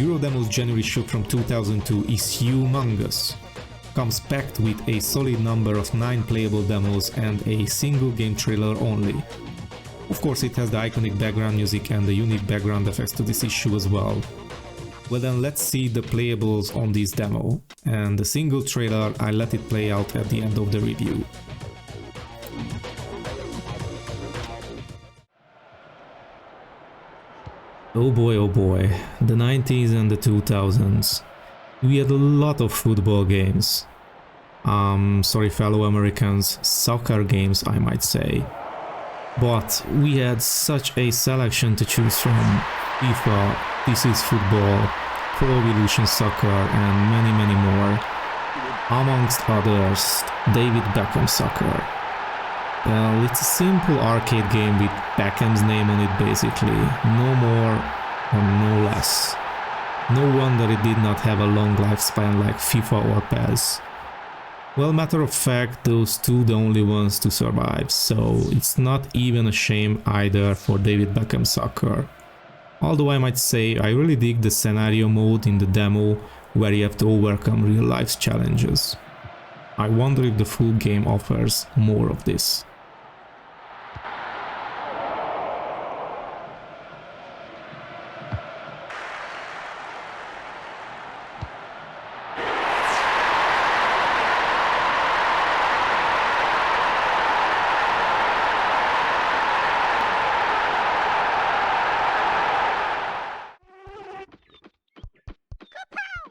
Eurodemo's January shoot from 2002 is humongous. Comes packed with a solid number of 9 playable demos and a single game trailer only. Of course it has the iconic background music and the unique background effects to this issue as well. Well then, let's see the playables on this demo, and the single trailer I let it play out at the end of the review. Oh boy, the 90s and the 2000s. We had a lot of football games. Sorry fellow Americans, soccer games I might say. But we had such a selection to choose from. FIFA, This Is Football, Pro Evolution Soccer and many more. Amongst others, David Beckham Soccer. Well, it's a simple arcade game with Beckham's name on it basically, no more or no less. No wonder it did not have a long lifespan like FIFA or PES. Well, matter of fact, those two the only ones to survive, so it's not even a shame either for David Beckham Soccer. Although I might say I really dig the scenario mode in the demo where you have to overcome real life's challenges. I wonder if the full game offers more of this.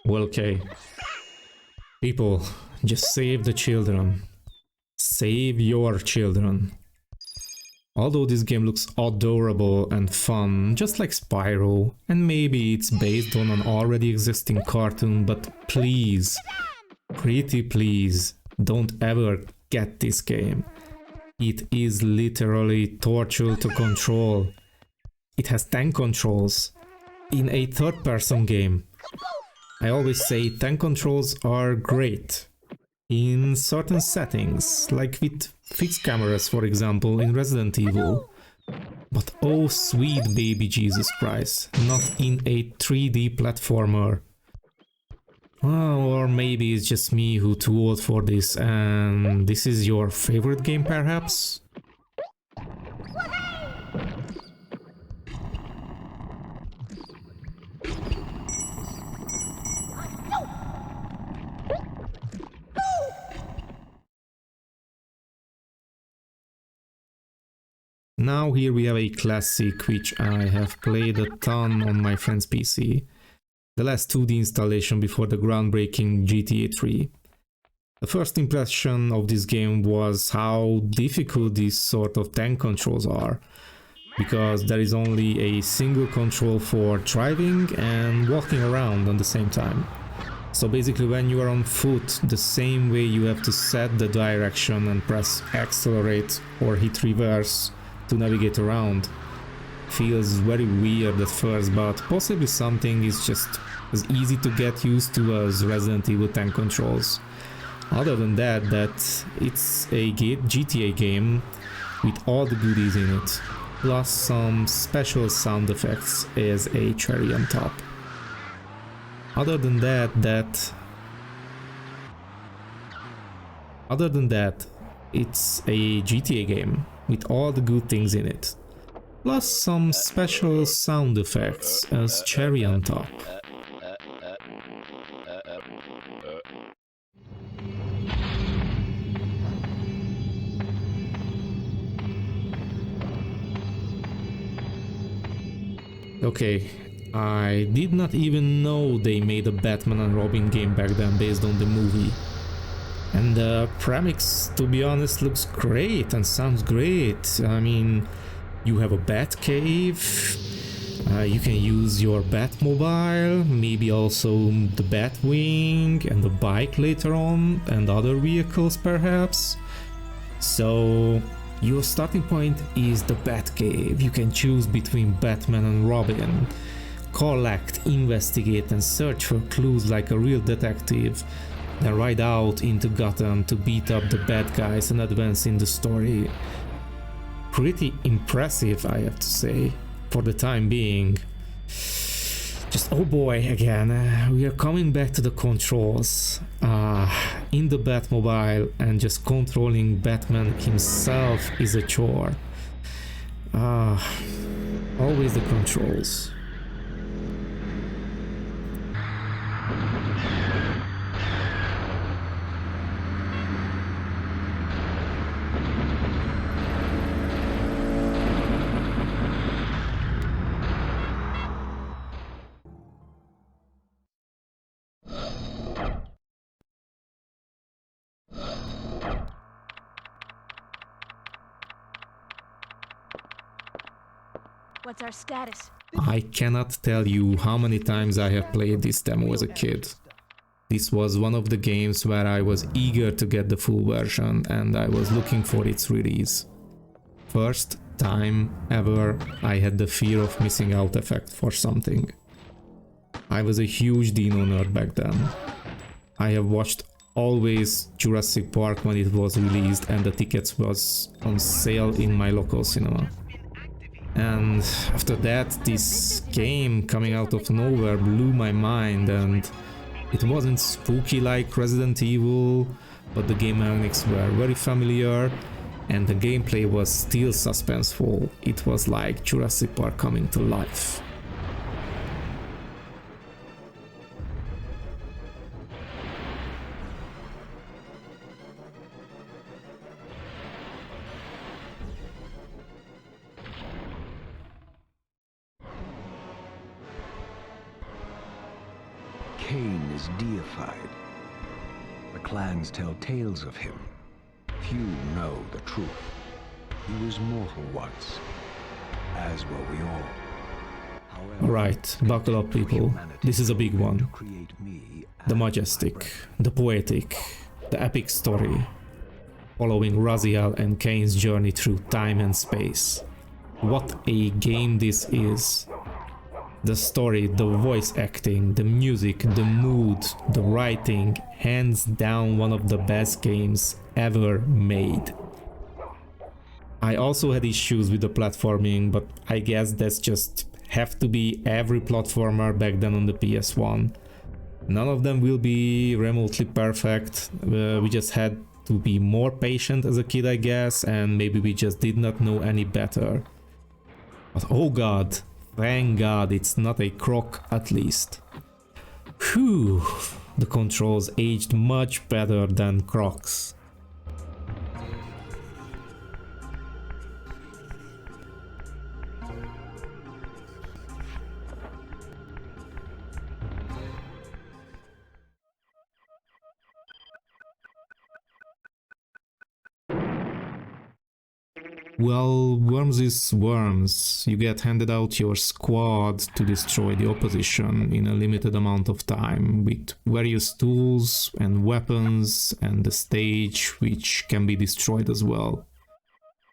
Well, okay. People, just save the children. Save your children. Although this game looks adorable and fun, just like Spyro, and maybe it's based on an already existing cartoon, but please, pretty please, don't ever get this game. It is literally torture to control. It has tank controls in a third-person game. I always say tank controls are great in certain settings, like with fixed cameras for example in Resident Evil. But oh sweet baby Jesus Christ, not in a 3D platformer. Or maybe it's just me who's too old for this and this is your favorite game perhaps? Now here we have a classic which I have played a ton on my friend's PC. The last 2D installation before the groundbreaking GTA 3. The first impression of this game was how difficult these sort of tank controls are. Because there is only a single control for driving and walking around at the same time. So basically when you are on foot, the same way you have to set the direction and press accelerate or hit reverse to navigate around. Feels very weird at first, but possibly something is just as easy to get used to as Resident Evil tank controls. Other than that, it's a GTA game with all the goodies in it, plus some special sound effects as a cherry on top. Other than that, it's a GTA game with all the good things in it, plus some special sound effects as cherry on top. Okay, I did not even know they made a Batman and Robin game back then based on the movie. And the premise, to be honest, looks great and sounds great. I mean, you have a Batcave, you can use your Batmobile, maybe also the Batwing and the bike later on, and other vehicles perhaps. So your starting point is the Batcave. You can choose between Batman and Robin. Collect, investigate and search for clues like a real detective. Then ride out into Gotham to beat up the bad guys and advance in the story. Pretty impressive, I have to say, for the time being. Just Oh boy, again, we are coming back to the controls. In the Batmobile, and just controlling Batman himself is a chore. Always the controls. What's our status? I cannot tell you how many times I have played this demo as a kid. This was one of the games where I was eager to get the full version and I was looking for its release. First time ever I had the fear of missing out effect for something. I was a huge Dino nerd back then. I have watched always Jurassic Park when it was released and the tickets was on sale in my local cinema. And after that, this game coming out of nowhere blew my mind, and it wasn't spooky like Resident Evil, but the game mechanics were very familiar and the gameplay was still suspenseful. It was like Jurassic Park coming to life. Kain is deified. The clans tell tales of him. Few know the truth. He was mortal once, as were we all. However, Alright, buckle up people, this is a big one. The majestic, the poetic, the epic story, following Raziel and Kain's journey through time and space. What a game this is! The story, the voice acting, the music, the mood, the writing, hands down one of the best games ever made. I also had issues with the platforming, but I guess that's just have to be every platformer back then on the PS1. None of them will be remotely perfect. We just had to be more patient as a kid, I guess, and maybe we just did not know any better. But oh god, thank god it's not a Croc at least. Whew, the controls aged much better than Croc's. Well, worms is worms. You get handed out your squad to destroy the opposition in a limited amount of time, with various tools and weapons and the stage which can be destroyed as well.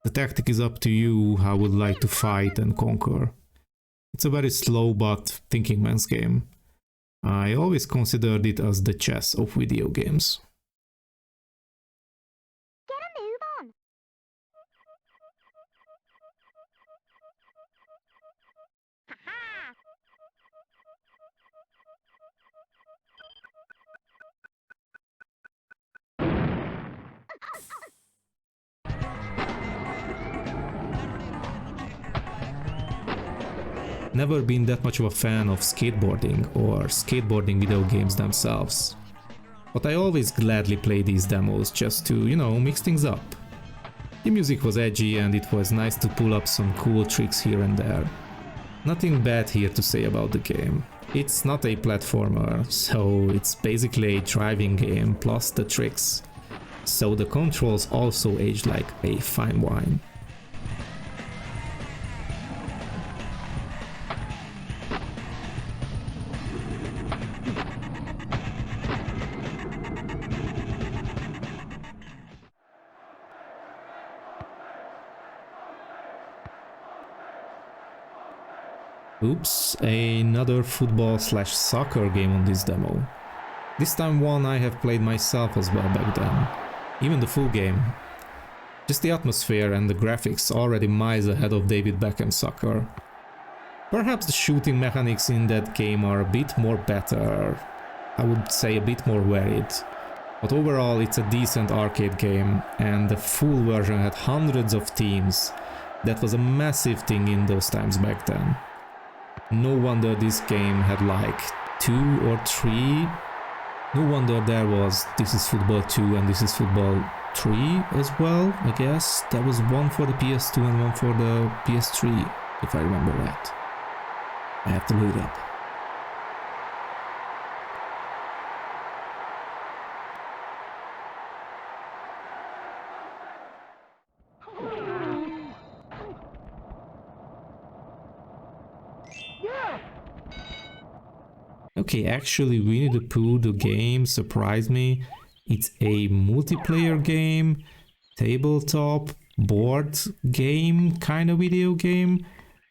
The tactic is up to you how you would like to fight and conquer. It's a very slow but thinking man's game. I always considered it as the chess of video games. Never been that much of a fan of skateboarding or skateboarding video games themselves. But I always gladly play these demos just to, you know, mix things up. The music was edgy and it was nice to pull up some cool tricks here and there. Nothing bad here to say about the game. It's not a platformer, so it's basically a driving game plus the tricks. So the controls also age like a fine wine. Oops, another football/soccer game on this demo. This time one I have played myself as well back then. Even the full game. Just the atmosphere and the graphics already miles ahead of David Beckham soccer. Perhaps the shooting mechanics in that game are a bit more better, I would say a bit more varied. But overall it's a decent arcade game, and the full version had hundreds of teams. That was a massive thing in those times back then. No wonder this game had like 2 or 3. No wonder there was This is Football 2 and This is Football 3 as well, I guess. There was one for the PS2 and one for the PS3, if I remember right. I have to look it up. Okay, actually Winnie the Pooh, the game, surprised me. It's a multiplayer game, tabletop, board game, kind of video game,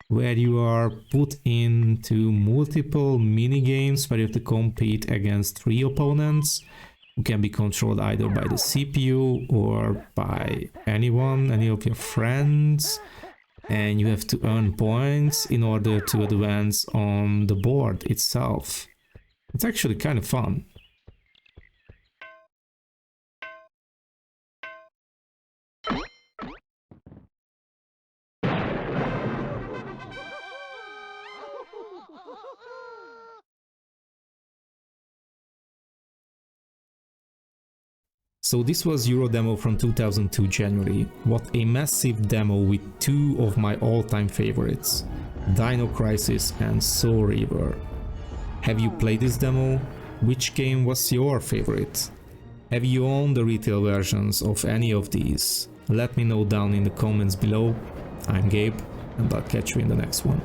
where you are put into multiple mini games where you have to compete against 3 opponents who can be controlled either by the CPU or by anyone, any of your friends. And you have to earn points in order to advance on the board itself. It's actually kind of fun. So this was Eurodemo from 2002 January. What a massive demo with 2 of my all-time favorites, Dino Crisis and Reaver. Have you played this demo? Which game was your favorite? Have you owned the retail versions of any of these? Let me know down in the comments below. I'm Gabe, and I'll catch you in the next one.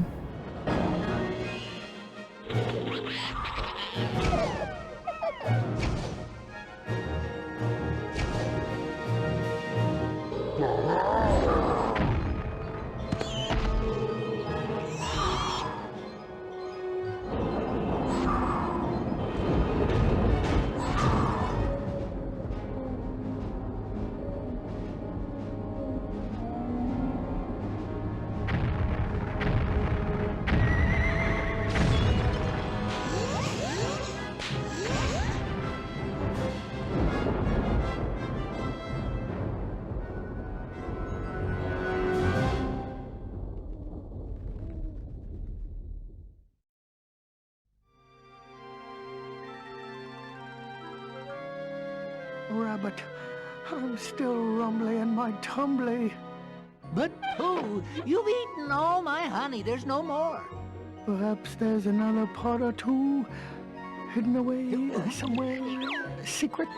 Rabbit, I'm still rumbly in my tumbly. But Pooh, you've eaten all my honey. There's no more. Perhaps there's another pot or two hidden away somewhere secret.